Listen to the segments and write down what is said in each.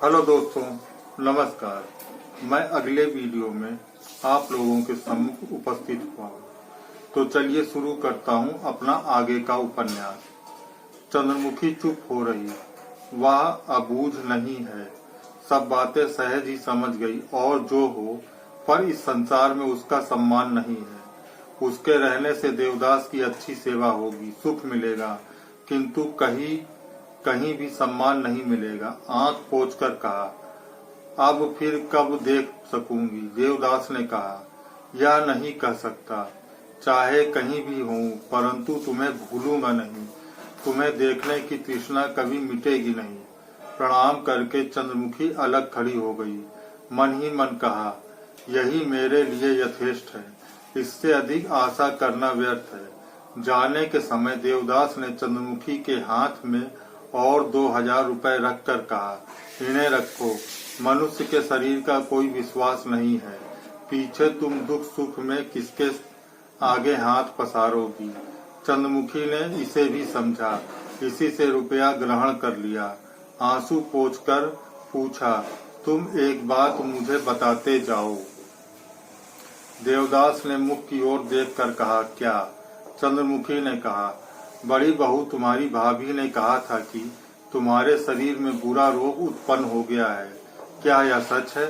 Hello दोस्तों, नमस्कार। मैं अगले वीडियो में आप लोगों के सम्मुख उपस्थित हुआ हूँ। तो चलिए शुरू करता हूँ अपना आगे का उपन्यास। चंद्रमुखी चुप हो रही। वह अबूझ नहीं है, सब बातें सहज ही समझ गई और जो हो, पर इस संसार में उसका सम्मान नहीं है। उसके रहने से देवदास की अच्छी सेवा होगी, सुख मिलेगा, किंतु कहीं कहीं भी सम्मान नहीं मिलेगा। आंख पोंछकर कहा, अब फिर कब देख सकूंगी? देवदास ने कहा, यह नहीं कह सकता, चाहे कहीं भी हूँ, परंतु तुम्हें भूलूंगा नहीं। तुम्हें देखने की तृष्णा कभी मिटेगी नहीं। प्रणाम करके चंद्रमुखी अलग खड़ी हो गई। मन ही मन कहा, यही मेरे लिए यथेष्ट है, इससे अधिक आशा करना व्यर्थ है। जाने के समय देवदास ने चंद्रमुखी के हाथ में और 2000 रुपए रखकर कहा, इन्हें रखो। मनुष्य के शरीर का कोई विश्वास नहीं है, पीछे तुम दुख सुख में किसके आगे हाथ पसारोगी। चंद्रमुखी ने इसे भी समझा, इसी से रुपया ग्रहण कर लिया। आंसू पोंछकर पूछा, तुम एक बात मुझे बताते जाओ। देवदास ने मुख की ओर देखकर कहा, क्या? चंद्रमुखी ने कहा, बड़ी बहू तुम्हारी भाभी ने कहा था कि तुम्हारे शरीर में बुरा रोग उत्पन्न हो गया है, क्या यह सच है?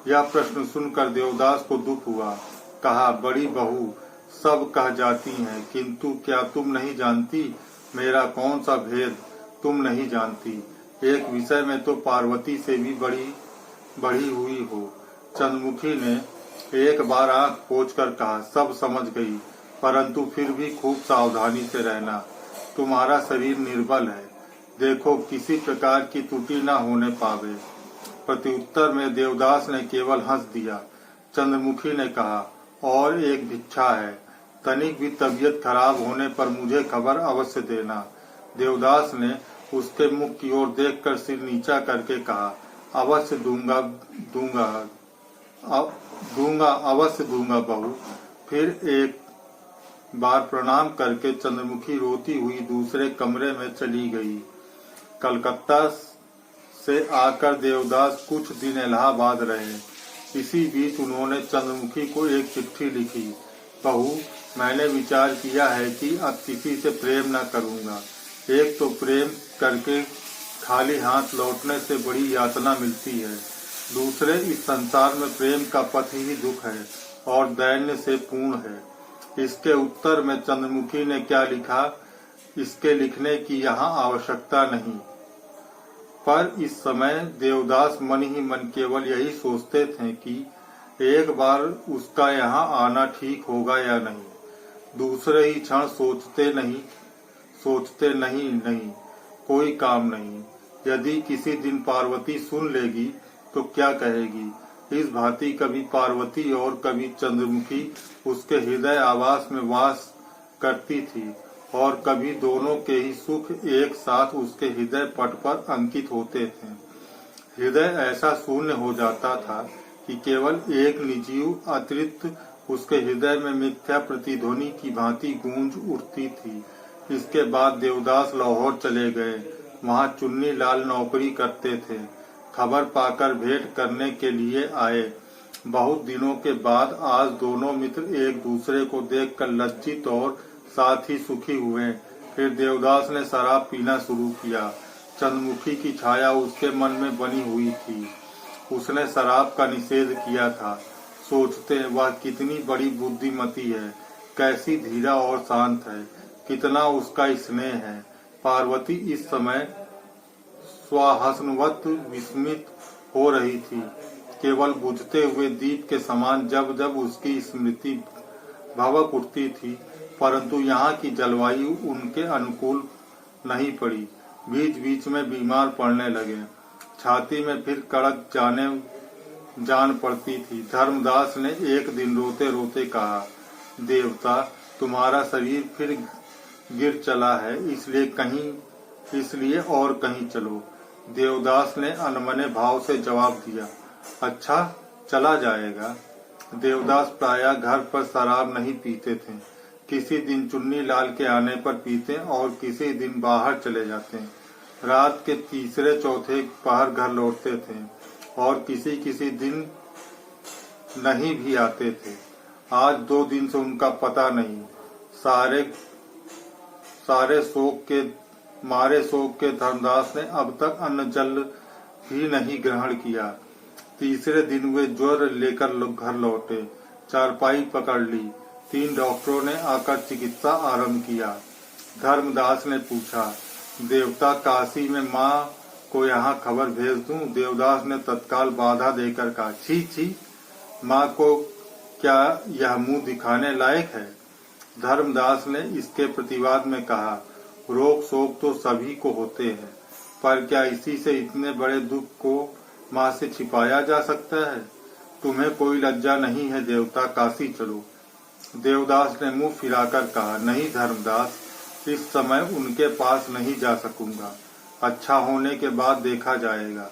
यह प्रश्न सुनकर देवदास को दुख हुआ। कहा, बड़ी बहू सब कह जाती हैं, किंतु क्या तुम नहीं जानती? मेरा कौन सा भेद तुम नहीं जानती? एक विषय में तो पार्वती से भी बड़ी हुई हो। चंद्रमुखी ने एक बार आंख पोंछकर कहा, सब समझ गई, परंतु फिर भी खूब सावधानी से रहना। तुम्हारा शरीर निर्बल है, देखो किसी प्रकार की त्रुटि न होने पावे। प्रत्युत्तर में देवदास ने केवल हंस दिया। चंद्रमुखी ने कहा, और एक भिक्षा है, तनिक भी तबीयत खराब होने पर मुझे खबर अवश्य देना। देवदास ने उसके मुख की ओर देखकर सिर नीचा करके कहा, अवश्य दूंगा अवश्य दूंगा बहू। फिर एक बार प्रणाम करके चंद्रमुखी रोती हुई दूसरे कमरे में चली गई। कलकत्ता से आकर देवदास कुछ दिन इलाहाबाद रहे। इसी बीच उन्होंने चंद्रमुखी को एक चिट्ठी लिखी, बहू, मैंने विचार किया है कि अब किसी से प्रेम न करूंगा। एक तो प्रेम करके खाली हाथ लौटने से बड़ी यातना मिलती है, दूसरे इस संसार में प्रेम का पथ ही दुख है और दैन्य से पूर्ण है। इसके उत्तर में चंद्रमुखी ने क्या लिखा, इसके लिखने की यहाँ आवश्यकता नहीं। पर इस समय देवदास मन ही मन केवल यही सोचते थे कि एक बार उसका यहाँ आना ठीक होगा या नहीं। दूसरे ही क्षण सोचते नहीं, कोई काम नहीं। यदि किसी दिन पार्वती सुन लेगी तो क्या कहेगी? इस भांति कभी पार्वती और कभी चंद्रमुखी उसके हृदय आवास में वास करती थी और कभी दोनों के ही सुख एक साथ उसके हृदय पट पर अंकित होते थे। हृदय ऐसा शून्य हो जाता था कि केवल एक निर्जीव अतिरिक्त उसके हृदय में मिथ्या प्रतिध्वनि की भांति गूंज उठती थी। इसके बाद देवदास लाहौर चले गए। वहां चुन्नी लाल नौकरी करते थे। खबर पाकर भेंट करने के लिए आए। बहुत दिनों के बाद आज दोनों मित्र एक दूसरे को देखकर लज्जित और साथ ही सुखी हुए। फिर देवदास ने शराब पीना शुरू किया। चंद्रमुखी की छाया उसके मन में बनी हुई थी। उसने शराब का निषेध किया था। सोचते वह कितनी बड़ी बुद्धिमती है, कैसी धीरा और शांत है, कितना उसका स्नेह है। पार्वती इस समय स्वाहसनवत विस्मित हो रही थी। केवल बुझते हुए दीप के समान जब जब उसकी स्मृति भवक उठती थी, परंतु यहाँ की जलवायु उनके अनुकूल नहीं पड़ी। बीच बीच में बीमार पड़ने लगे। छाती में फिर कड़क जान पड़ती थी। धर्मदास ने एक दिन रोते रोते कहा, देवता, तुम्हारा शरीर फिर गिर चला है, इसलिए और कहीं चलो। देवदास ने अनमने भाव से जवाब दिया, अच्छा, चला जाएगा। देवदास प्रायः घर पर शराब नहीं पीते थे। किसी दिन चुन्नी लाल के आने पर पीते और किसी दिन बाहर चले जाते। रात के तीसरे चौथे पहर घर लौटते थे और किसी किसी दिन नहीं भी आते थे। आज 2 दिन से उनका पता नहीं। सारे शोक के धर्मदास ने अब तक अन्न जल भी नहीं ग्रहण किया। तीसरे दिन वे ज्वर लेकर घर लौटे। चारपाई पकड़ ली। 3 डॉक्टरों ने आकर चिकित्सा आरंभ किया। धर्मदास ने पूछा, देवता काशी में माँ को यहाँ खबर भेज दूं? देवदास ने तत्काल बाधा देकर कहा, छी छी, माँ को क्या यह मुंह दिखाने लायक है? धर्मदास ने इसके प्रतिवाद में कहा, रोग शोक तो सभी को होते हैं, पर क्या इसी से इतने बड़े दुख को माँ से छिपाया जा सकता है? तुम्हें कोई लज्जा नहीं है देवता, काशी चलो। देवदास ने मुंह फिराकर कहा, नहीं धर्मदास, इस समय उनके पास नहीं जा सकूंगा। अच्छा होने के बाद देखा जाएगा।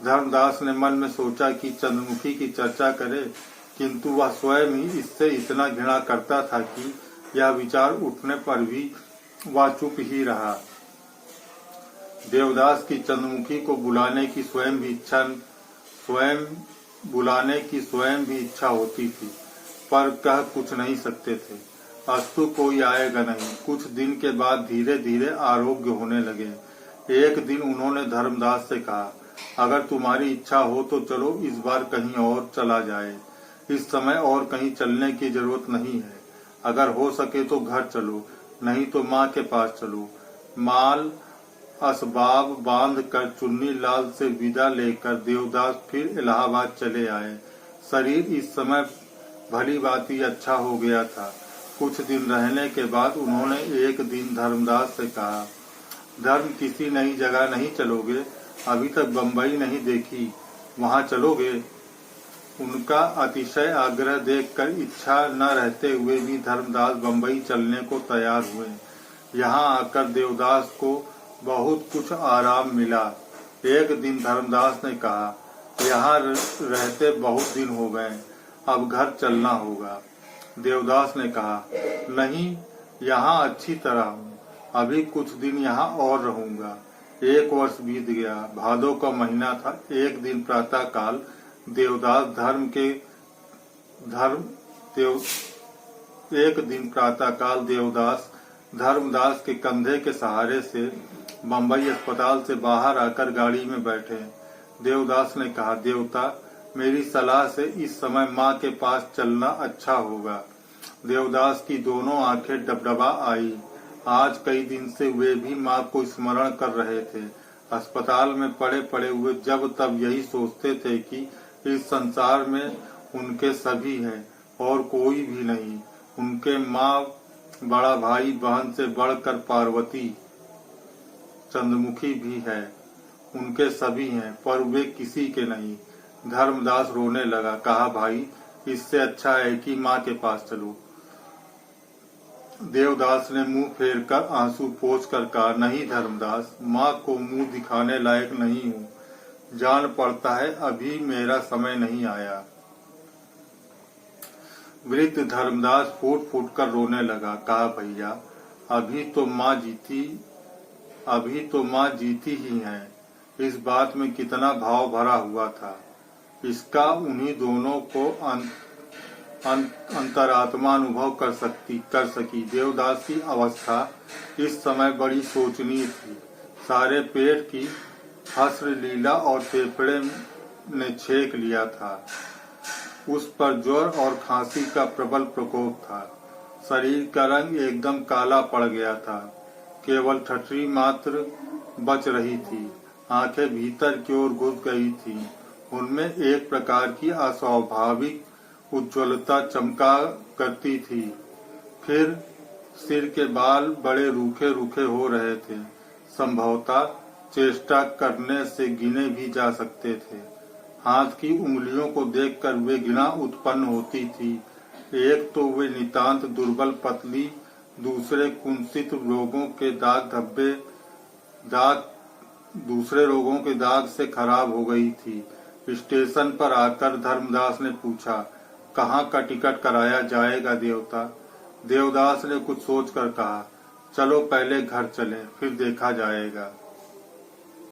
धर्मदास ने मन में सोचा कि चंद्रमुखी की चर्चा करे, किंतु वह स्वयं ही इससे इतना घृणा करता था कि यह विचार उठने पर भी वह चुप ही रहा। देवदास की चंद्रमुखी को बुलाने की स्वयं भी इच्छा होती थी, पर कह कुछ नहीं सकते थे। अस्तु कोई आएगा नहीं। कुछ दिन के बाद धीरे धीरे आरोग्य होने लगे। एक दिन उन्होंने धर्मदास से कहा, अगर तुम्हारी इच्छा हो तो चलो इस बार कहीं और चला जाए। इस समय और कहीं चलने की जरूरत नहीं है। अगर हो सके तो घर चलो, नहीं तो माँ के पास चलो। माल असबाब बांध कर चुन्नी लाल से विदा लेकर देवदास फिर इलाहाबाद चले आए। शरीर इस समय भली भांति अच्छा हो गया था। कुछ दिन रहने के बाद उन्होंने एक दिन धर्मदास से कहा, धर्म किसी नई जगह नहीं चलोगे? अभी तक बंबई नहीं देखी, वहाँ चलोगे? उनका अतिशय आग्रह देखकर इच्छा न रहते हुए भी धर्मदास बंबई चलने को तैयार हुए। यहाँ आकर देवदास को बहुत कुछ आराम मिला। एक दिन धर्मदास ने कहा, यहाँ रहते बहुत दिन हो गए, अब घर चलना होगा। देवदास ने कहा, नहीं, यहाँ अच्छी तरह हूँ, अभी कुछ दिन यहाँ और रहूंगा। 1 वर्ष बीत गया। भादों का महीना था। एक दिन प्रातः काल देवदास धर्मदास के कंधे के सहारे से बंबई अस्पताल से बाहर आकर गाड़ी में बैठे। देवदास ने कहा, देवता, मेरी सलाह से इस समय माँ के पास चलना अच्छा होगा। देवदास की दोनों आंखें डबडबा आई। आज कई दिन से वे भी माँ को स्मरण कर रहे थे। अस्पताल में पड़े पड़े हुए जब तब यही सोचते थे कि इस संसार में उनके सभी हैं और कोई भी नहीं। उनके माँ, बड़ा भाई, बहन से बढ़कर पार्वती, चंद्रमुखी भी है, उनके सभी हैं, पर वे किसी के नहीं। धर्मदास रोने लगा। कहा, भाई, इससे अच्छा है कि माँ के पास चलो। देवदास ने मुंह फेरकर आंसू पोंछकर कहा, नहीं धर्मदास, माँ को मुंह दिखाने लायक नहीं हूँ। जान पड़ता है अभी मेरा समय नहीं आया। वृद्ध धर्मदास फूट फूट कर रोने लगा। कहा, भैया, अभी तो माँ जीती ही है। इस बात में कितना भाव भरा हुआ था, इसका उन्हीं दोनों को अंतरात्मा अनुभव कर सकी। देवदास की अवस्था इस समय बड़ी शोचनीय थी। सारे पेट की हस्र लीला और फेफड़े ने छेक लिया था। उस पर ज्वर और खांसी का प्रबल प्रकोप था। शरीर का रंग एकदम काला पड़ गया था। केवल ठठरी मात्र बच रही थी। आंखें भीतर की ओर घुस गई थी। उनमें एक प्रकार की अस्वाभाविक उज्ज्वलता चमका करती थी। फिर सिर के बाल बड़े रूखे रूखे हो रहे थे। संभवतः चेष्टा करने से गिने भी जा सकते थे। हाथ की उंगलियों को देखकर वे घृणा उत्पन्न होती थी। एक तो वे नितांत दुर्बल पतली, दूसरे कुंसित रोगों के दाग से खराब हो गई थी। स्टेशन पर आकर धर्मदास ने पूछा, कहाँ का टिकट कराया जाएगा देवता? देवदास ने कुछ सोचकर कहा, चलो पहले घर चलें, फिर देखा जाएगा।